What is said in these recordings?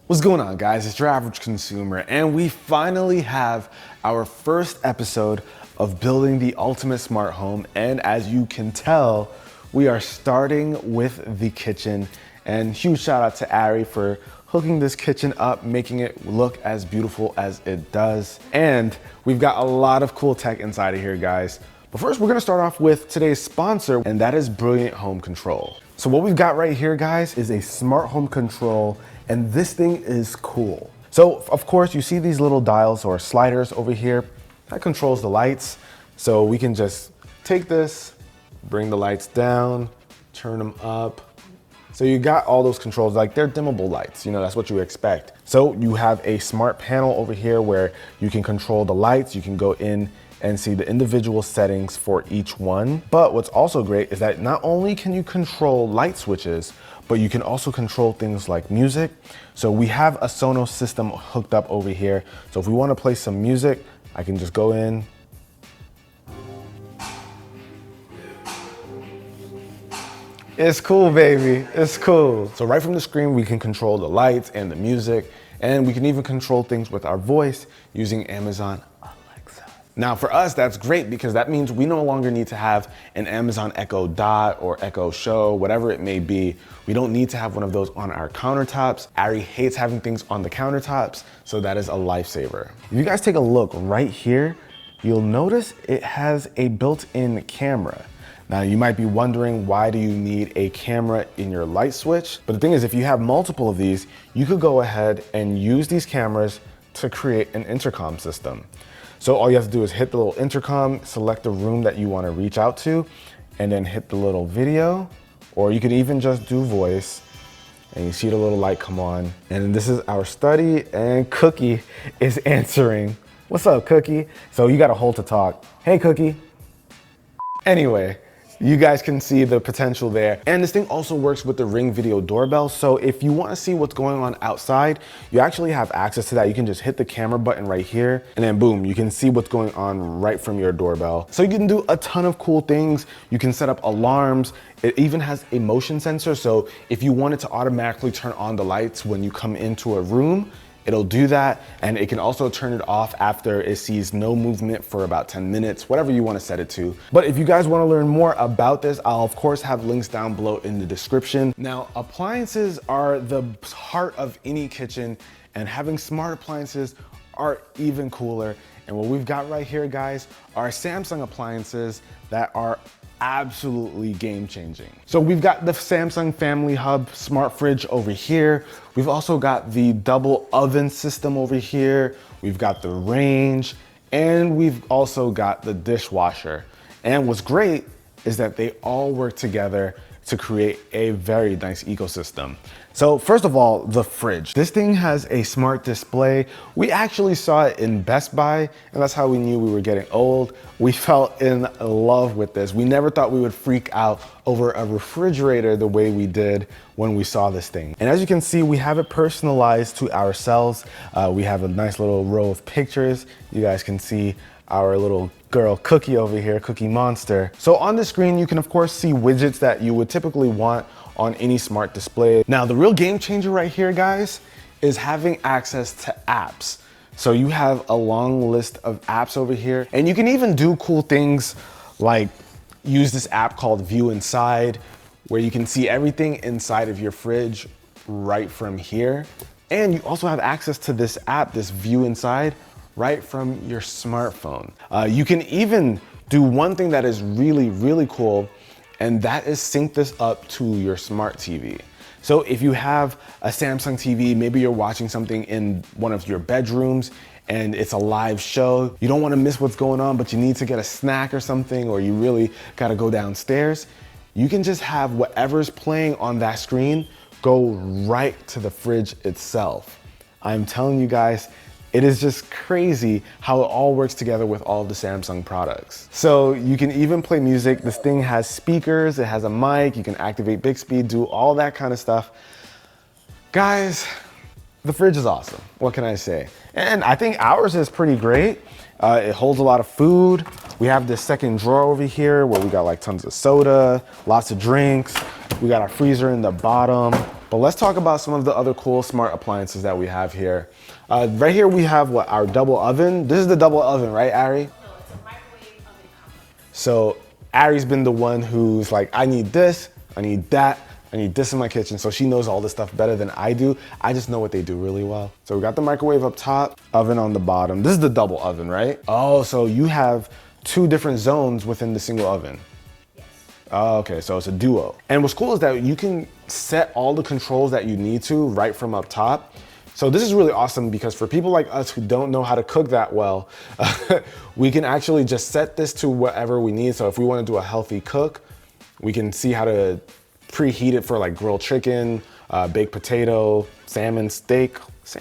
What's going on, guys? It's your average consumer, and we finally have our first episode of building the ultimate smart home. And as you can tell, we are starting with the kitchen. And huge shout out to Ari for hooking this kitchen up, making it look as beautiful as it does. And we've got a lot of cool tech inside of here, guys. But first, we're gonna start off with today's sponsor, and that is Brilliant Home Control. So what we've got right here, guys, is a smart home control, and this thing is cool. So of course, you see these little dials or sliders over here that controls the lights. So we can just take this, bring the lights down, turn them up. So you got all those controls, like they're dimmable lights, you know, that's what you expect. So you have a smart panel over here where you can control the lights, you can go in and see the individual settings for each one. But what's also great is that not only can you control light switches, but you can also control things like music. So we have a Sonos system hooked up over here. So if we want to play some music, I can just go in. It's cool, baby, it's cool. So right from the screen, we can control the lights and the music, and we can even control things with our voice using Amazon Alexa. Now for us, that's great because that means we no longer need to have an Amazon Echo Dot or Echo Show, whatever it may be. We don't need to have one of those on our countertops. Ari hates having things on the countertops, so that is a lifesaver. If you guys take a look right here, you'll notice it has a built-in camera. Now you might be wondering, why do you need a camera in your light switch? But the thing is, if you have multiple of these, you could go ahead and use these cameras to create an intercom system. So all you have to do is hit the little intercom, select the room that you want to reach out to, and then hit the little video, or you could even just do voice, and you see the little light come on. And this is our study, and Cookie is answering. What's up, Cookie? So you got to hold to talk. Hey, Cookie. Anyway, you guys can see the potential there. And this thing also works with the Ring Video doorbell. So if you want to see what's going on outside, you actually have access to that. You can just hit the camera button right here, and then boom, you can see what's going on right from your doorbell. So you can do a ton of cool things. You can set up alarms. It even has a motion sensor. So if you wanted to automatically turn on the lights when you come into a room, it'll do that, and it can also turn it off after it sees no movement for about 10 minutes, whatever you want to set it to. But if you guys want to learn more about this, I'll of course have links down below in the description. Now, appliances are the heart of any kitchen, and having smart appliances are even cooler. And what we've got right here, guys, are Samsung appliances that are absolutely game-changing. So we've got the Samsung Family Hub smart fridge over here. We've also got the double oven system over here. We've got the range, and we've also got the dishwasher. And what's great is that they all work together to create a very nice ecosystem. So first of all, the fridge. This thing has a smart display. We actually saw it in Best Buy, and that's how we knew we were getting old. We fell in love with this. We never thought we would freak out over a refrigerator the way we did when we saw this thing. And as you can see, we have it personalized to ourselves. We have a nice little row of pictures. You guys can see our little girl Cookie over here, Cookie Monster. So on the screen, you can of course see widgets that you would typically want on any smart display. Now, the real game changer right here, guys, is having access to apps. So you have a long list of apps over here, and you can even do cool things like use this app called View Inside, where you can see everything inside of your fridge right from here. And you also have access to this app, this View Inside, right from your smartphone. You can even do one thing that is really, really cool, and that is sync this up to your smart TV. So if you have a Samsung TV, maybe you're watching something in one of your bedrooms and it's a live show, you don't want to miss what's going on, but you need to get a snack or something, or you really got to go downstairs, you can just have whatever's playing on that screen go right to the fridge itself. I'm telling you guys, it is just crazy how it all works together with all of the Samsung products. So you can even play music. This thing has speakers, it has a mic, you can activate Bixby, do all that kind of stuff. Guys, the fridge is awesome. What can I say? And I think ours is pretty great. It holds a lot of food. We have this second drawer over here where we got like tons of soda, lots of drinks. We got our freezer in the bottom. But let's talk about some of the other cool smart appliances that we have here. Right here we have what, our double oven. This is the double oven, right, Ari? No, it's a microwave oven combo. So Ari's been the one who's like, I need this, I need that, I need this in my kitchen. So she knows all this stuff better than I do. I just know what they do really well. So we got the microwave up top, oven on the bottom. This is the double oven, right? Oh, so you have 2 different zones within the single oven. Oh, okay, so it's a duo. And what's cool is that you can set all the controls that you need to right from up top. So this is really awesome because for people like us who don't know how to cook that well, we can actually just set this to whatever we need. So if we want to do a healthy cook, we can see how to preheat it for like grilled chicken, baked potato, salmon steak.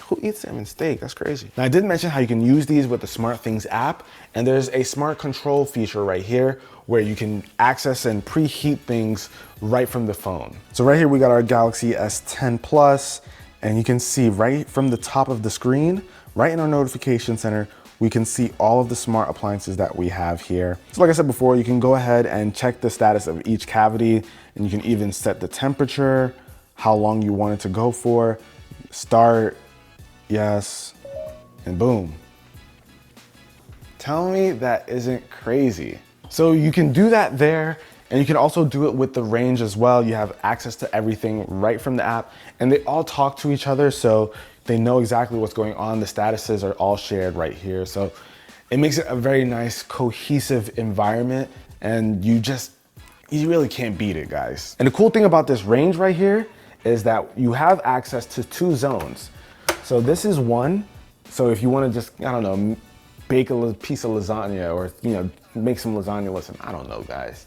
Who eats salmon steak? That's crazy. Now I did mention how you can use these with the SmartThings app, and there's a smart control feature right here where you can access and preheat things right from the phone. So right here we got our Galaxy S10 Plus, and you can see right from the top of the screen, right in our notification center, we can see all of the smart appliances that we have here. So like I said before, you can go ahead and check the status of each cavity, and you can even set the temperature, how long you want it to go for, start, yes, and boom. Tell me that isn't crazy. So you can do that there, and you can also do it with the range as well. You have access to everything right from the app, and they all talk to each other, so they know exactly what's going on. The statuses are all shared right here. So it makes it a very nice, cohesive environment, and you really can't beat it, guys. And the cool thing about this range right here is that you have access to 2 zones. So this is one. So if you want to just, I don't know, bake a piece of lasagna or, make some lasagna with some, I don't know, guys.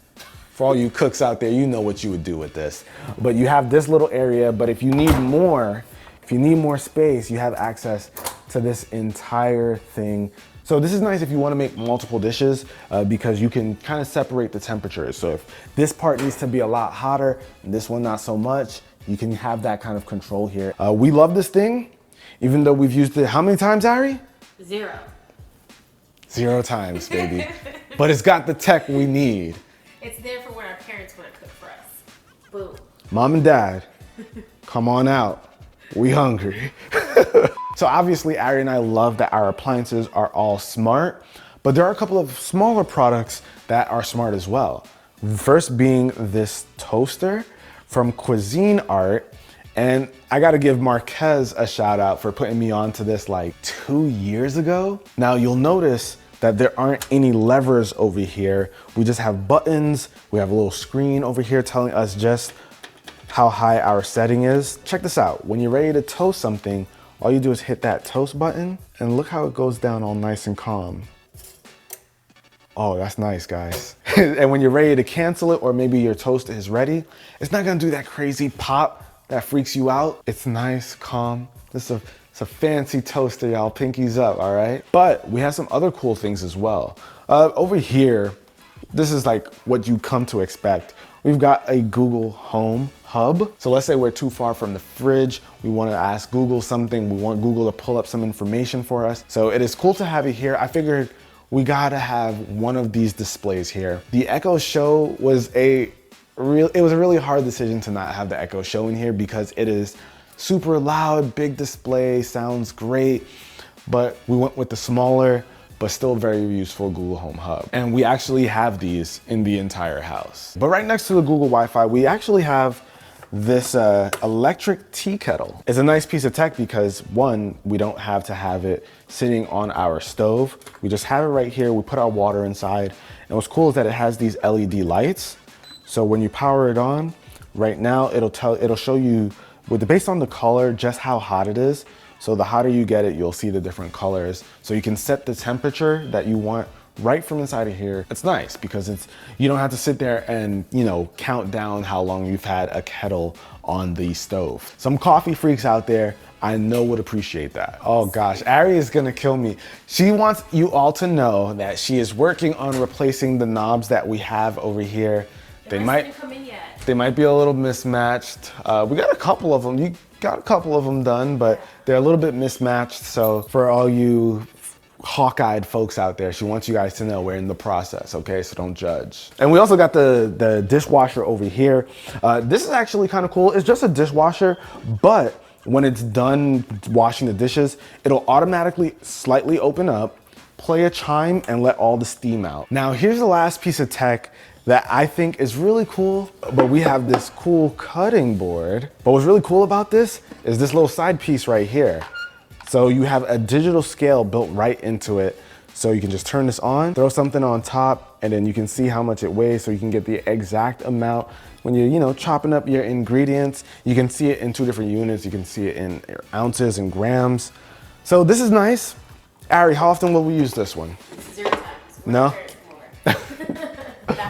For all you cooks out there, you know what you would do with this. But you have this little area, but if you need more space, you have access to this entire thing. So this is nice if you want to make multiple dishes because you can kind of separate the temperatures. So if this part needs to be a lot hotter and this one not so much, you can have that kind of control here. We love this thing, even though we've used it how many times, Ari? 0. 0 times, baby. But it's got the tech we need. It's there for when our parents want to cook for us. Boom. Mom and Dad, come on out. We hungry. So obviously, Ari and I love that our appliances are all smart, but there are a couple of smaller products that are smart as well. First being this toaster from Cuisine Art. And I gotta give Marquez a shout out for putting me onto this like 2 years ago. Now you'll notice that there aren't any levers over here. We just have buttons. We have a little screen over here telling us just how high our setting is. Check this out. When you're ready to toast something, all you do is hit that toast button and look how it goes down all nice and calm. Oh, that's nice, guys. And when you're ready to cancel it, or maybe your toast is ready, it's not gonna do that crazy pop that freaks you out. It's nice, calm. It's a fancy toaster, y'all. Pinkies up, all right? But we have some other cool things as well. Over here, this is like what you come to expect. We've got a Google Home Hub. So let's say we're too far from the fridge. We want to ask Google something. We want Google to pull up some information for us. So it is cool to have it here. I figured we gotta have one of these displays here. The Echo Show was it was a really hard decision to not have the Echo Show in here because it is super loud, big display, sounds great, but we went with the smaller but still very useful Google Home Hub. And we actually have these in the entire house. But right next to the Google Wi-Fi, we actually have this electric tea kettle. It's a nice piece of tech because one, we don't have to have it sitting on our stove. We just have it right here. We put our water inside. And what's cool is that it has these LED lights. So when you power it on, right now it'll show you based on the color just how hot it is. So the hotter you get it, you'll see the different colors. So you can set the temperature that you want right from inside of here. It's nice because you don't have to sit there and, count down how long you've had a kettle on the stove. Some coffee freaks out there, I know would appreciate that. Oh gosh, Ari is gonna kill me. She wants you all to know that she is working on replacing the knobs that we have over here. They might be a little mismatched. We got a couple of them. You got a couple of them done, but they're a little bit mismatched. So for all you hawk-eyed folks out there. She wants you guys to know we're in the process, okay? So don't judge. And we also got the dishwasher over here. This is actually kind of cool. It's just a dishwasher, but when it's done washing the dishes, it'll automatically slightly open up, play a chime, and let all the steam out. Now, here's the last piece of tech that I think is really cool, but we have this cool cutting board. But what's really cool about this is this little side piece right here. So you have a digital scale built right into it. So you can just turn this on, throw something on top, and then you can see how much it weighs so you can get the exact amount when you're, you know, chopping up your ingredients. You can see it in 2 different units. You can see it in ounces and grams. So this is nice. Ari, how often will we use this one? 0 times. No?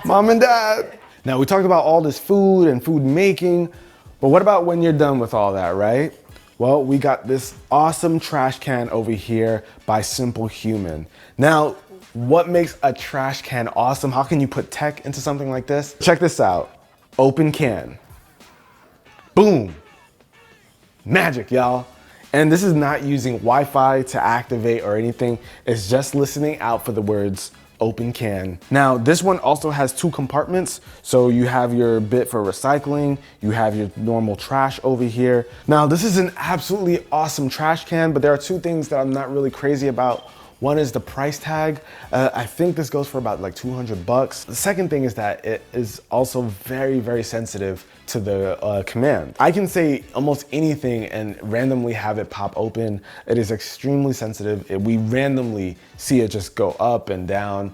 Mom and Dad. Now we talked about all this food and food making, but what about when you're done with all that, right? Well, we got this awesome trash can over here by Simple Human. Now, what makes a trash can awesome? How can you put tech into something like this? Check this out. Open can. Boom. Magic, y'all. And this is not using Wi-Fi to activate or anything. It's just listening out for the words open can. Now, this one also has 2 compartments. So you have your bit for recycling, you have your normal trash over here. Now, this is an absolutely awesome trash can, but there are 2 things that I'm not really crazy about. One is the price tag. I think this goes for about like 200 bucks. The second thing is that it is also very, very sensitive to the command. I can say almost anything and randomly have it pop open. It is extremely sensitive. We randomly see it just go up and down.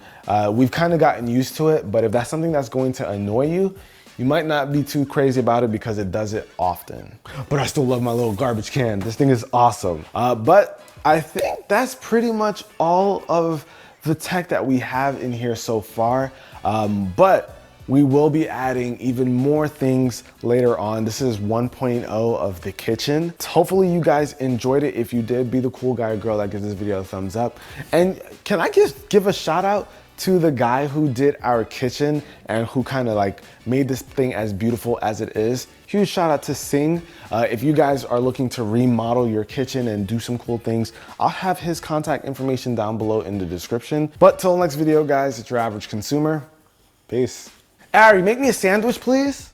We've kind of gotten used to it, but if that's something that's going to annoy you, you might not be too crazy about it because it does it often. But I still love my little garbage can. This thing is awesome. But I think that's pretty much all of the tech that we have in here so far. But we will be adding even more things later on. This is 1.0 of the kitchen. Hopefully you guys enjoyed it. If you did, be the cool guy or girl that gives this video a thumbs up. And can I just give a shout out to the guy who did our kitchen and who kind of like made this thing as beautiful as it is. Huge shout out to Singh. If you guys are looking to remodel your kitchen and do some cool things, I'll have his contact information down below in the description. But till the next video, guys, it's your average consumer. Peace. Ari, make me a sandwich, please.